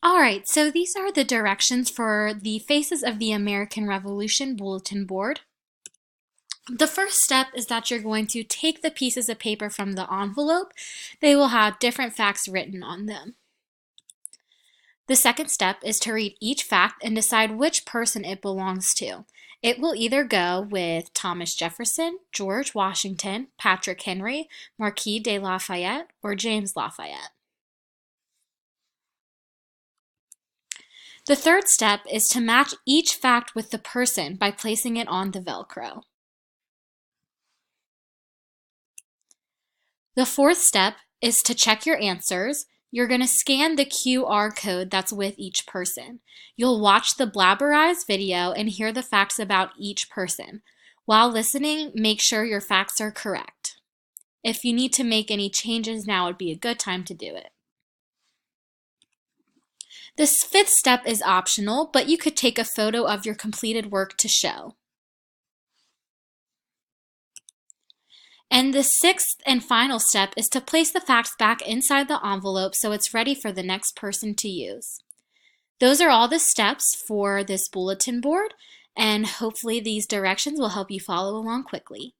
All right, so these are the directions for the Faces of the American Revolution bulletin board. The first step is that you're going to take the pieces of paper from the envelope. They will have different facts written on them. The second step is to read each fact and decide which person it belongs to. It will either go with Thomas Jefferson, George Washington, Patrick Henry, Marquis de Lafayette, or James Lafayette. The third step is to match each fact with the person by placing it on the Velcro. The fourth step is to check your answers. You're going to scan the QR code that's with each person. You'll watch the blabberized video and hear the facts about each person. While listening, make sure your facts are correct. If you need to make any changes, now would be a good time to do it. This fifth step is optional, but you could take a photo of your completed work to show. And the sixth and final step is to place the facts back inside the envelope so it's ready for the next person to use. Those are all the steps for this bulletin board, and hopefully these directions will help you follow along quickly.